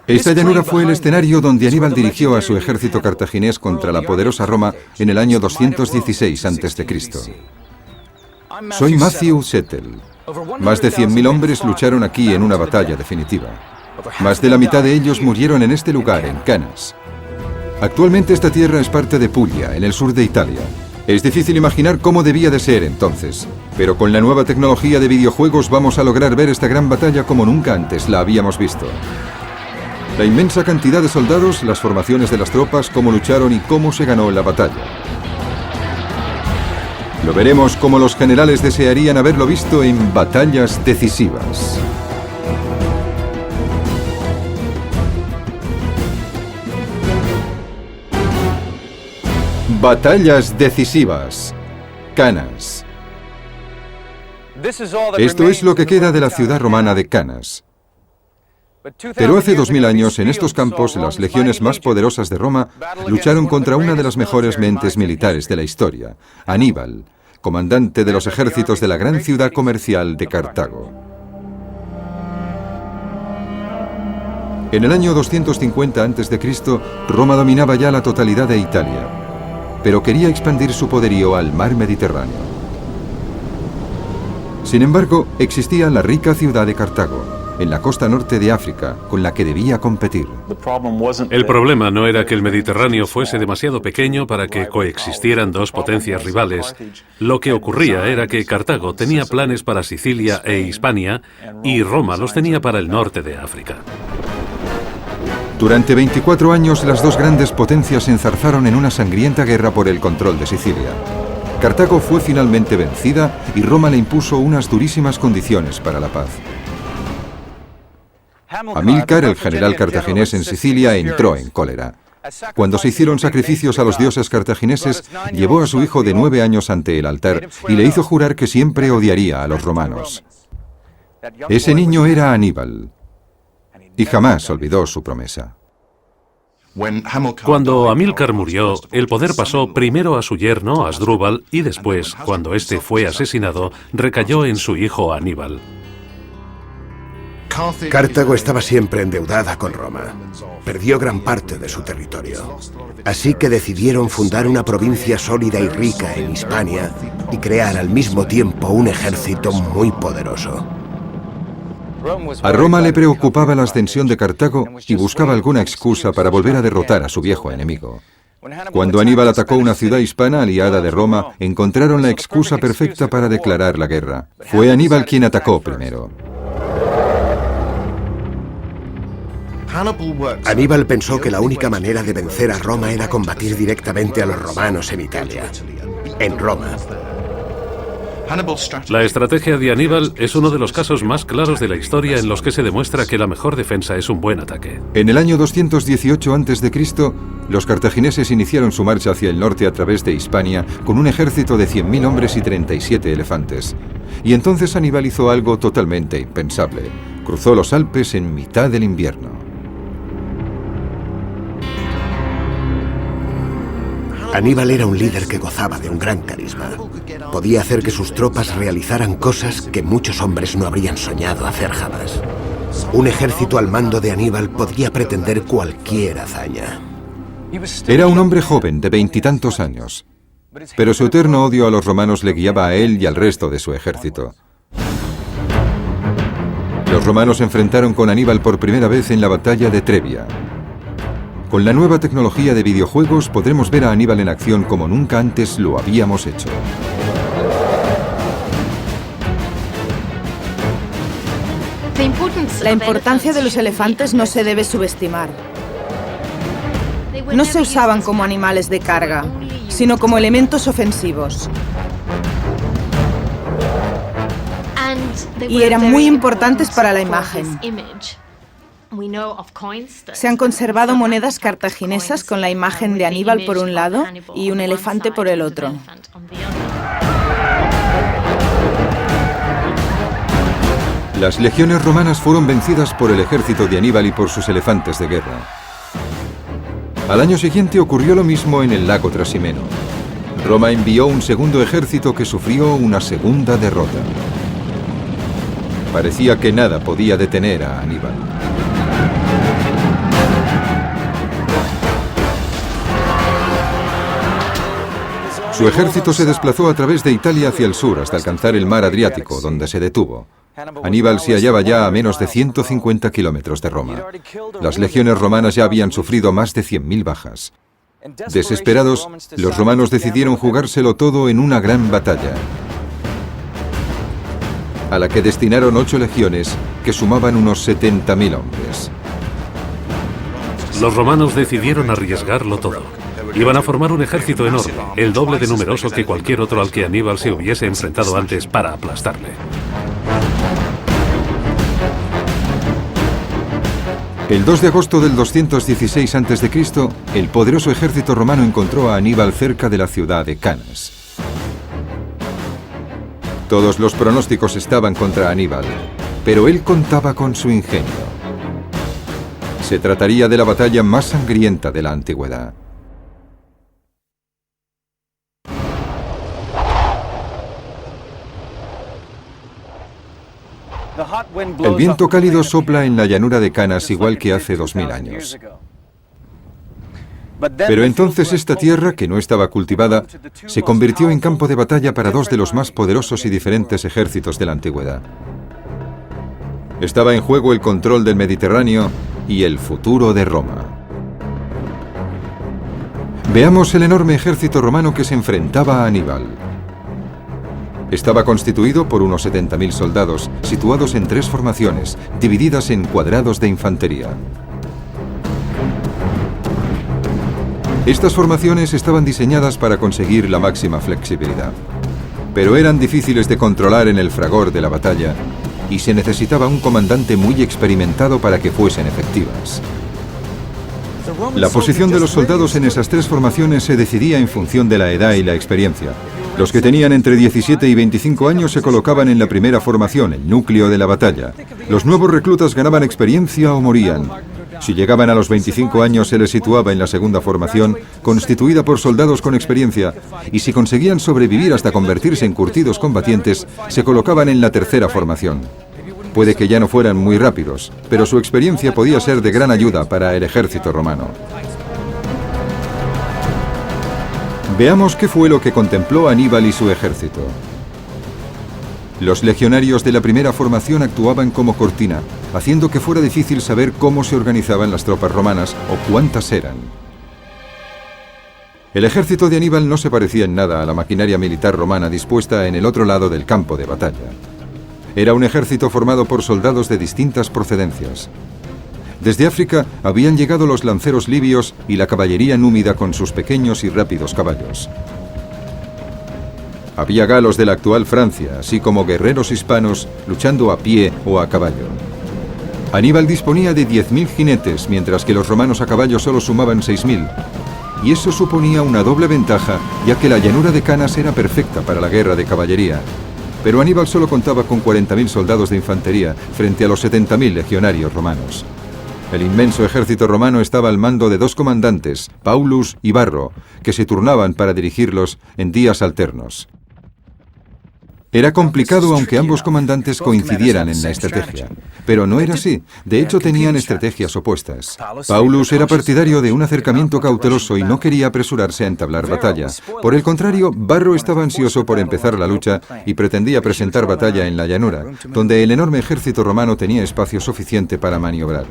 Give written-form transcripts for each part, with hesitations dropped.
Esta llanura fue el escenario donde Aníbal dirigió a su ejército cartaginés contra la poderosa Roma en el año 216 a.C. Soy Matthew Settle. Más de 100.000 hombres lucharon aquí en una batalla definitiva. Más de la mitad de ellos murieron en este lugar, en Canas. Actualmente esta tierra es parte de Puglia, en el sur de Italia. Es difícil imaginar cómo debía de ser entonces, pero con la nueva tecnología de videojuegos vamos a lograr ver esta gran batalla como nunca antes la habíamos visto. La inmensa cantidad de soldados, las formaciones de las tropas, cómo lucharon y cómo se ganó la batalla. Lo veremos como los generales desearían haberlo visto en batallas decisivas. Batallas decisivas. Canas. Esto es lo que queda de la ciudad romana de Canas. Pero hace 2000 años, en estos campos, las legiones más poderosas de Roma lucharon contra una de las mejores mentes militares de la historia, Aníbal, comandante de los ejércitos de la gran ciudad comercial de Cartago. En el año 250 a.C., Roma dominaba ya la totalidad de Italia, pero quería expandir su poderío al mar Mediterráneo. Sin embargo, existía la rica ciudad de Cartago, en la costa norte de África, con la que debía competir. El problema no era que el Mediterráneo fuese demasiado pequeño para que coexistieran dos potencias rivales. Lo que ocurría era que Cartago tenía planes para Sicilia e Hispania y Roma los tenía para el norte de África. Durante 24 años, las dos grandes potencias se enzarzaron en una sangrienta guerra por el control de Sicilia. Cartago fue finalmente vencida y Roma le impuso unas durísimas condiciones para la paz. Amílcar, el general cartaginés en Sicilia, entró en cólera. Cuando se hicieron sacrificios a los dioses cartagineses, llevó a su hijo de 9 años ante el altar y le hizo jurar que siempre odiaría a los romanos. Ese niño era Aníbal, y jamás olvidó su promesa. Cuando Amílcar murió, el poder pasó primero a su yerno, Asdrúbal, y después, cuando este fue asesinado, recayó en su hijo Aníbal. Cartago estaba siempre endeudada con Roma. Perdió gran parte de su territorio. Así que decidieron fundar una provincia sólida y rica en Hispania y crear al mismo tiempo un ejército muy poderoso. A Roma le preocupaba la ascensión de Cartago y buscaba alguna excusa para volver a derrotar a su viejo enemigo. Cuando Aníbal atacó una ciudad hispana aliada de Roma, encontraron la excusa perfecta para declarar la guerra. Fue Aníbal quien atacó primero. Aníbal pensó que la única manera de vencer a Roma era combatir directamente a los romanos en Italia, en Roma. La estrategia de Aníbal es uno de los casos más claros de la historia en los que se demuestra que la mejor defensa es un buen ataque. En el año 218 a.C., los cartagineses iniciaron su marcha hacia el norte a través de Hispania con un ejército de 100.000 hombres y 37 elefantes. Y entonces Aníbal hizo algo totalmente impensable. Cruzó los Alpes en mitad del invierno. Aníbal era un líder que gozaba de un gran carisma. Podía hacer que sus tropas realizaran cosas que muchos hombres no habrían soñado hacer jamás. Un ejército al mando de Aníbal podría pretender cualquier hazaña. Era un hombre joven, de 20 y tantos años, pero su eterno odio a los romanos le guiaba a él y al resto de su ejército. Los romanos se enfrentaron con Aníbal por primera vez en la batalla de Trebia. Con la nueva tecnología de videojuegos podremos ver a Aníbal en acción como nunca antes lo habíamos hecho. La importancia de los elefantes no se debe subestimar. No se usaban como animales de carga, sino como elementos ofensivos. Y eran muy importantes para la imagen. Se han conservado monedas cartaginesas con la imagen de Aníbal por un lado y un elefante por el otro. Las legiones romanas fueron vencidas por el ejército de Aníbal y por sus elefantes de guerra. Al año siguiente ocurrió lo mismo en el lago Trasimeno. Roma envió un segundo ejército que sufrió una segunda derrota. Parecía que nada podía detener a Aníbal. Su ejército se desplazó a través de Italia hacia el sur hasta alcanzar el mar Adriático, donde se detuvo. Aníbal se hallaba ya a menos de 150 kilómetros de Roma. Las legiones romanas ya habían sufrido más de 100.000 bajas. Desesperados, los romanos decidieron jugárselo todo en una gran batalla, a la que destinaron 8 legiones que sumaban unos 70.000 hombres. Los romanos decidieron arriesgarlo todo. Iban a formar un ejército enorme, el doble de numeroso que cualquier otro al que Aníbal se hubiese enfrentado antes para aplastarle. El 2 de agosto del 216 a.C., el poderoso ejército romano encontró a Aníbal cerca de la ciudad de Canas. Todos los pronósticos estaban contra Aníbal, pero él contaba con su ingenio. Se trataría de la batalla más sangrienta de la antigüedad. El viento cálido sopla en la llanura de Canas igual que hace 2000 años. Pero entonces esta tierra, que no estaba cultivada, se convirtió en campo de batalla para 2 de los más poderosos y diferentes ejércitos de la antigüedad. Estaba en juego el control del Mediterráneo y el futuro de Roma. Veamos el enorme ejército romano que se enfrentaba a Aníbal. Estaba constituido por unos 70.000 soldados, situados en 3 formaciones, divididas en cuadrados de infantería. Estas formaciones estaban diseñadas para conseguir la máxima flexibilidad, pero eran difíciles de controlar en el fragor de la batalla y se necesitaba un comandante muy experimentado para que fuesen efectivas. La posición de los soldados en esas 3 formaciones se decidía en función de la edad y la experiencia. Los que tenían entre 17 y 25 años se colocaban en la primera formación, el núcleo de la batalla. Los nuevos reclutas ganaban experiencia o morían. Si llegaban a los 25 años se les situaba en la segunda formación, constituida por soldados con experiencia, y si conseguían sobrevivir hasta convertirse en curtidos combatientes, se colocaban en la tercera formación. Puede que ya no fueran muy rápidos, pero su experiencia podía ser de gran ayuda para el ejército romano. Veamos qué fue lo que contempló Aníbal y su ejército. Los legionarios de la primera formación actuaban como cortina, haciendo que fuera difícil saber cómo se organizaban las tropas romanas o cuántas eran. El ejército de Aníbal no se parecía en nada a la maquinaria militar romana dispuesta en el otro lado del campo de batalla. Era un ejército formado por soldados de distintas procedencias. Desde África habían llegado los lanceros libios y la caballería númida con sus pequeños y rápidos caballos. Había galos de la actual Francia, así como guerreros hispanos luchando a pie o a caballo. Aníbal disponía de 10.000 jinetes, mientras que los romanos a caballo solo sumaban 6.000. Y eso suponía una doble ventaja, ya que la llanura de Canas era perfecta para la guerra de caballería. Pero Aníbal solo contaba con 40.000 soldados de infantería frente a los 70.000 legionarios romanos. El inmenso ejército romano estaba al mando de 2 comandantes, Paulus y Varro, que se turnaban para dirigirlos en días alternos. Era complicado aunque ambos comandantes coincidieran en la estrategia, pero no era así. De hecho, tenían estrategias opuestas. Paulus era partidario de un acercamiento cauteloso y no quería apresurarse a entablar batalla. Por el contrario, Varro estaba ansioso por empezar la lucha y pretendía presentar batalla en la llanura, donde el enorme ejército romano tenía espacio suficiente para maniobrar.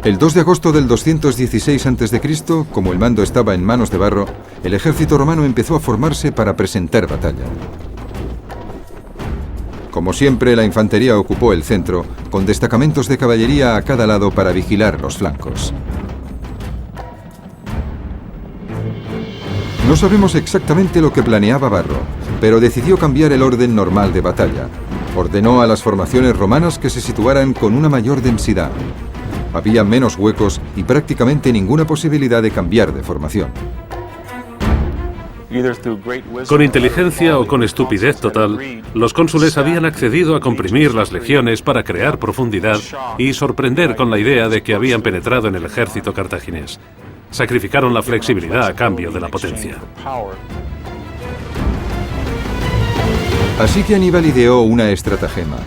El 2 de agosto del 216 a.C., como el mando estaba en manos de Varro, el ejército romano empezó a formarse para presentar batalla. Como siempre, la infantería ocupó el centro, con destacamentos de caballería a cada lado para vigilar los flancos. No sabemos exactamente lo que planeaba Varro, pero decidió cambiar el orden normal de batalla. Ordenó a las formaciones romanas que se situaran con una mayor densidad. Había menos huecos y prácticamente ninguna posibilidad de cambiar de formación. Con inteligencia o con estupidez total, los cónsules habían accedido a comprimir las legiones para crear profundidad y sorprender con la idea de que habían penetrado en el ejército cartaginés. Sacrificaron la flexibilidad a cambio de la potencia. Así que Aníbal ideó una estratagema.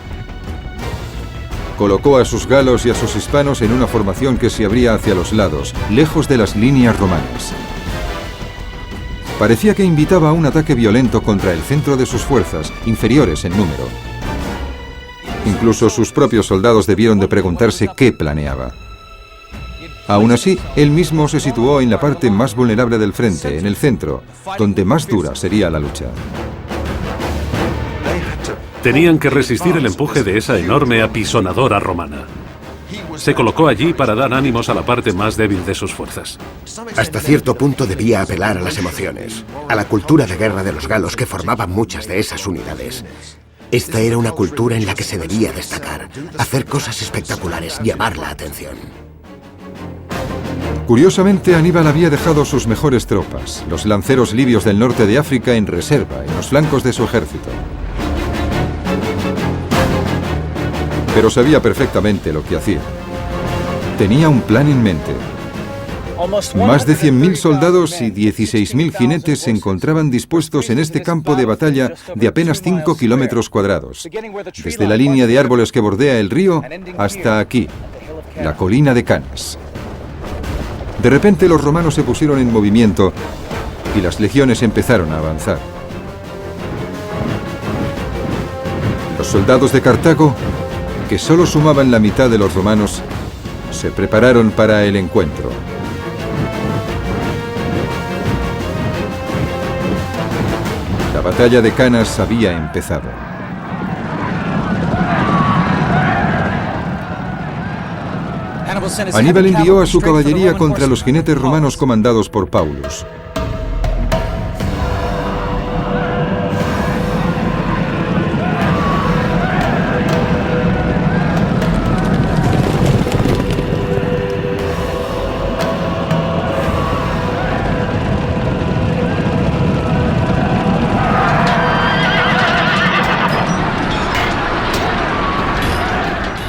Colocó a sus galos y a sus hispanos en una formación que se abría hacia los lados, lejos de las líneas romanas. Parecía que invitaba a un ataque violento contra el centro de sus fuerzas, inferiores en número. Incluso sus propios soldados debieron de preguntarse qué planeaba. Aún así, él mismo se situó en la parte más vulnerable del frente, en el centro, donde más dura sería la lucha. Tenían que resistir el empuje de esa enorme apisonadora romana. Se colocó allí para dar ánimos a la parte más débil de sus fuerzas. Hasta cierto punto debía apelar a las emociones, a la cultura de guerra de los galos que formaban muchas de esas unidades. Esta era una cultura en la que se debía destacar, hacer cosas espectaculares, llamar la atención. Curiosamente, Aníbal había dejado sus mejores tropas, los lanceros libios del norte de África, en reserva, en los flancos de su ejército. Pero sabía perfectamente lo que hacía. Tenía un plan en mente. Más de 100.000 soldados y 16.000 jinetes se encontraban dispuestos en este campo de batalla de apenas 5 kilómetros cuadrados, desde la línea de árboles que bordea el río hasta aquí, la colina de Canas. De repente los romanos se pusieron en movimiento y las legiones empezaron a avanzar. Los soldados de Cartago, que solo sumaban la mitad de los romanos, se prepararon para el encuentro. La batalla de Canas había empezado. Aníbal envió a su caballería contra los jinetes romanos comandados por Paulus.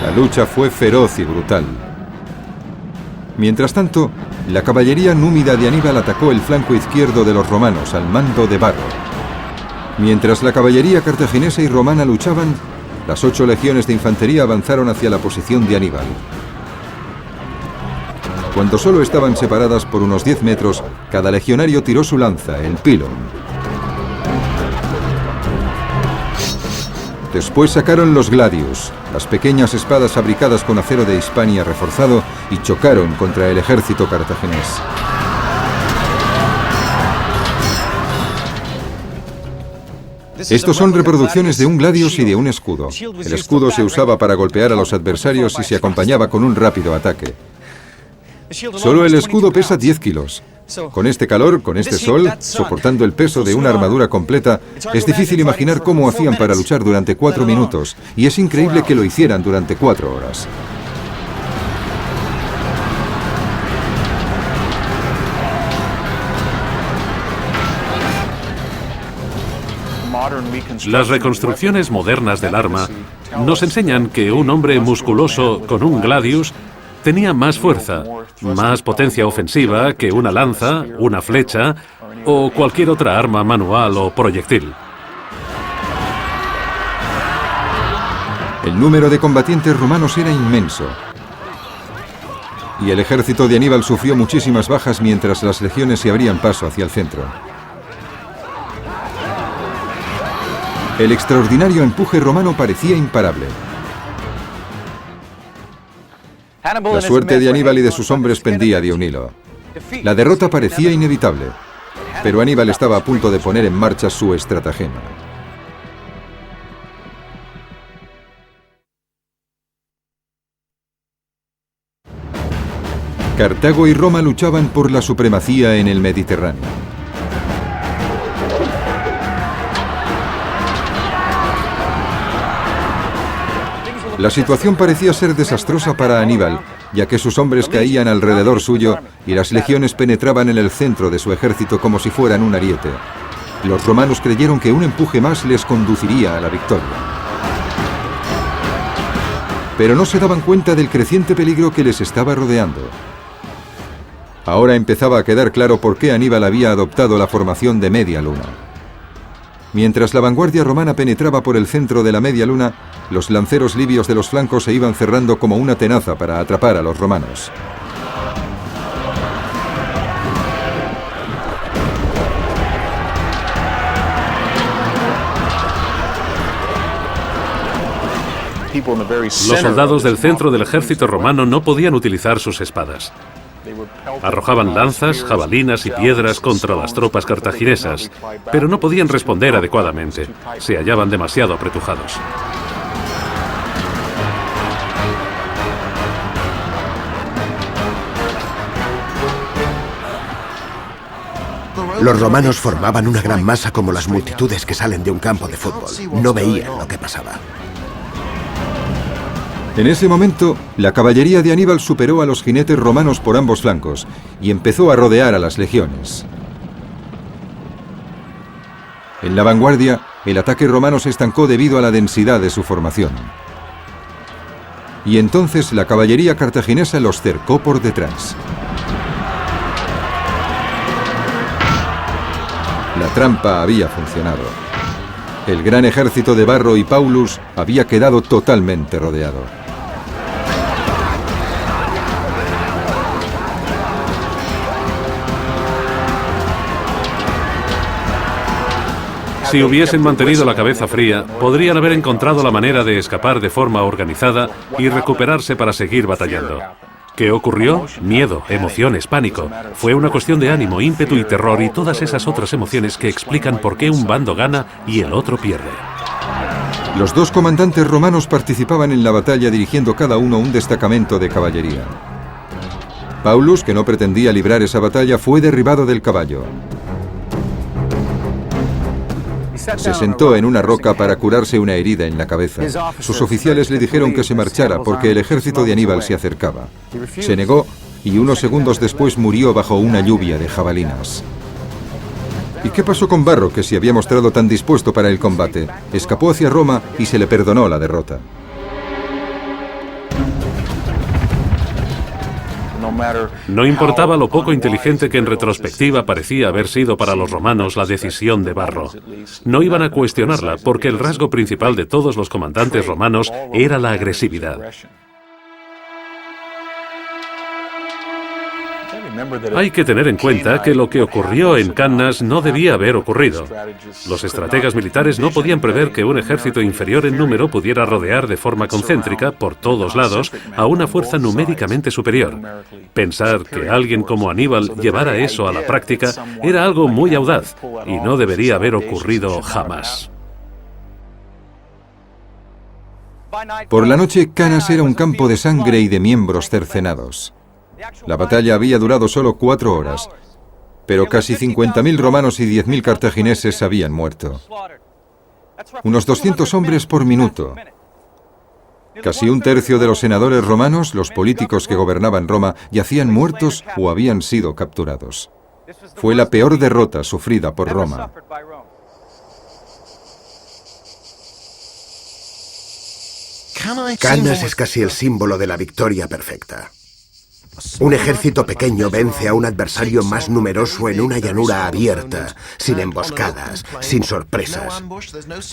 La lucha fue feroz y brutal. Mientras tanto, la caballería númida de Aníbal atacó el flanco izquierdo de los romanos al mando de Varro. Mientras la caballería cartaginesa y romana luchaban, las 8 legiones de infantería avanzaron hacia la posición de Aníbal. Cuando solo estaban separadas por unos 10 metros, cada legionario tiró su lanza, el pilum. Después sacaron los gladius, las pequeñas espadas fabricadas con acero de Hispania reforzado, y chocaron contra el ejército cartaginés. Estos son reproducciones de un gladius y de un escudo. El escudo se usaba para golpear a los adversarios y se acompañaba con un rápido ataque. Solo el escudo pesa 10 kilos. Con este calor, con este sol, soportando el peso de una armadura completa, es difícil imaginar cómo hacían para luchar durante 4 minutos, y es increíble que lo hicieran durante 4 horas. Las reconstrucciones modernas del arma nos enseñan que un hombre musculoso con un gladius tenía más fuerza, más potencia ofensiva que una lanza, una flecha o cualquier otra arma manual o proyectil. El número de combatientes romanos era inmenso, y el ejército de Aníbal sufrió muchísimas bajas mientras las legiones se abrían paso hacia el centro. El extraordinario empuje romano parecía imparable. La suerte de Aníbal y de sus hombres pendía de un hilo. La derrota parecía inevitable, pero Aníbal estaba a punto de poner en marcha su estratagema. Cartago y Roma luchaban por la supremacía en el Mediterráneo. La situación parecía ser desastrosa para Aníbal, ya que sus hombres caían alrededor suyo y las legiones penetraban en el centro de su ejército como si fueran un ariete. Los romanos creyeron que un empuje más les conduciría a la victoria. Pero no se daban cuenta del creciente peligro que les estaba rodeando. Ahora empezaba a quedar claro por qué Aníbal había adoptado la formación de media luna. Mientras la vanguardia romana penetraba por el centro de la media luna, los lanceros libios de los flancos se iban cerrando como una tenaza para atrapar a los romanos. Los soldados del centro del ejército romano no podían utilizar sus espadas. Arrojaban lanzas, jabalinas y piedras contra las tropas cartaginesas, pero no podían responder adecuadamente. Se hallaban demasiado apretujados. Los romanos formaban una gran masa como las multitudes que salen de un campo de fútbol. No veían lo que pasaba. En ese momento, la caballería de Aníbal superó a los jinetes romanos por ambos flancos y empezó a rodear a las legiones. En la vanguardia, el ataque romano se estancó debido a la densidad de su formación. Y entonces la caballería cartaginesa los cercó por detrás. La trampa había funcionado. El gran ejército de Varro y Paulus había quedado totalmente rodeado. Si hubiesen mantenido la cabeza fría, podrían haber encontrado la manera de escapar de forma organizada y recuperarse para seguir batallando. ¿Qué ocurrió? Miedo, emociones, pánico. Fue una cuestión de ánimo, ímpetu y terror y todas esas otras emociones que explican por qué un bando gana y el otro pierde. Los dos comandantes romanos participaban en la batalla dirigiendo cada uno un destacamento de caballería. Paulus, que no pretendía librar esa batalla, fue derribado del caballo. Se sentó en una roca para curarse una herida en la cabeza. Sus oficiales le dijeron que se marchara porque el ejército de Aníbal se acercaba. Se negó y unos segundos después murió bajo una lluvia de jabalinas. ¿Y qué pasó con Varro, que se había mostrado tan dispuesto para el combate? Escapó hacia Roma y se le perdonó la derrota. No importaba lo poco inteligente que en retrospectiva parecía haber sido para los romanos la decisión de Varro. No iban a cuestionarla porque el rasgo principal de todos los comandantes romanos era la agresividad. Hay que tener en cuenta que lo que ocurrió en Cannas no debía haber ocurrido. Los estrategas militares no podían prever que un ejército inferior en número pudiera rodear de forma concéntrica, por todos lados, a una fuerza numéricamente superior. Pensar que alguien como Aníbal llevara eso a la práctica era algo muy audaz y no debería haber ocurrido jamás. Por la noche, Cannas era un campo de sangre y de miembros cercenados. La batalla había durado solo 4 horas, pero casi 50.000 romanos y 10.000 cartagineses habían muerto. Unos 200 hombres por minuto. Casi un tercio de los senadores romanos, los políticos que gobernaban Roma, yacían muertos o habían sido capturados. Fue la peor derrota sufrida por Roma. Cannas es casi el símbolo de la victoria perfecta. Un ejército pequeño vence a un adversario más numeroso en una llanura abierta, sin emboscadas, sin sorpresas.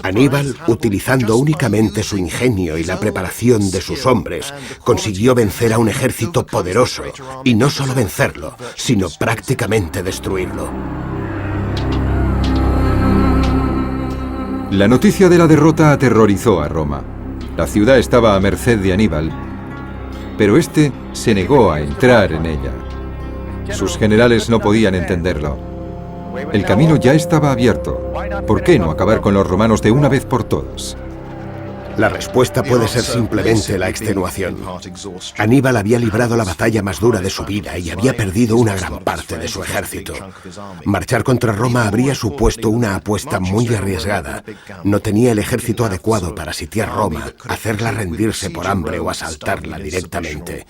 Aníbal, utilizando únicamente su ingenio y la preparación de sus hombres, consiguió vencer a un ejército poderoso, y no solo vencerlo, sino prácticamente destruirlo. La noticia de la derrota aterrorizó a Roma. La ciudad estaba a merced de Aníbal, pero este se negó a entrar en ella. Sus generales no podían entenderlo. El camino ya estaba abierto. ¿Por qué no acabar con los romanos de una vez por todas? La respuesta puede ser simplemente la extenuación. Aníbal había librado la batalla más dura de su vida y había perdido una gran parte de su ejército. Marchar contra Roma habría supuesto una apuesta muy arriesgada. No tenía el ejército adecuado para sitiar Roma, hacerla rendirse por hambre o asaltarla directamente.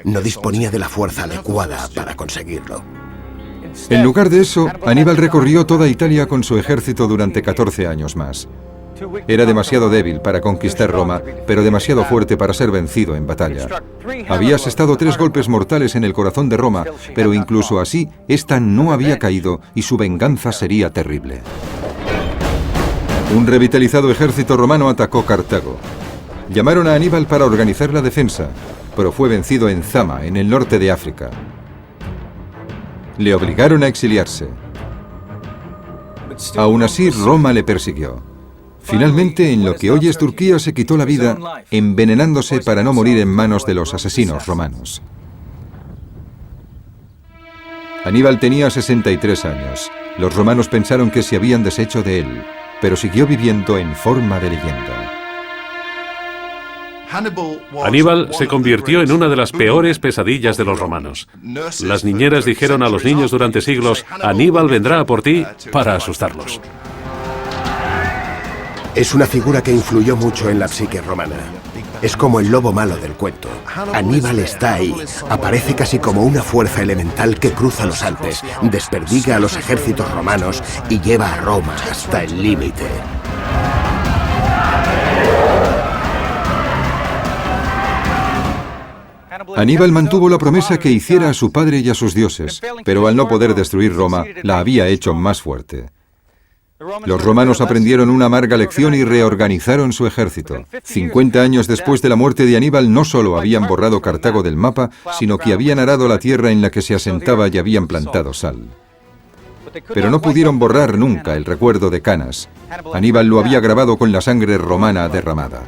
No disponía de la fuerza adecuada para conseguirlo. En lugar de eso, Aníbal recorrió toda Italia con su ejército durante 14 años más. Era demasiado débil para conquistar Roma, pero demasiado fuerte para ser vencido en batalla. Había asestado 3 golpes mortales en el corazón de Roma, pero incluso así, esta no había caído y su venganza sería terrible. Un revitalizado ejército romano atacó Cartago. Llamaron a Aníbal para organizar la defensa, pero fue vencido en Zama, en el norte de África. Le obligaron a exiliarse. Aún así, Roma le persiguió. Finalmente, en lo que hoy es Turquía, se quitó la vida envenenándose para no morir en manos de los asesinos romanos. Aníbal tenía 63 años. Los romanos pensaron que se habían deshecho de él, pero siguió viviendo en forma de leyenda. Aníbal se convirtió en una de las peores pesadillas de los romanos. Las niñeras dijeron a los niños durante siglos: Aníbal vendrá a por ti, para asustarlos. Es una figura que influyó mucho en la psique romana. Es como el lobo malo del cuento. Aníbal está ahí. Aparece casi como una fuerza elemental que cruza los Alpes, desperdiga a los ejércitos romanos y lleva a Roma hasta el límite. Aníbal mantuvo la promesa que hiciera a su padre y a sus dioses, pero al no poder destruir Roma, la había hecho más fuerte. Los romanos aprendieron una amarga lección y reorganizaron su ejército. 50 años después de la muerte de Aníbal, no solo habían borrado Cartago del mapa, sino que habían arado la tierra en la que se asentaba y habían plantado sal. Pero no pudieron borrar nunca el recuerdo de Canas. Aníbal lo había grabado con la sangre romana derramada.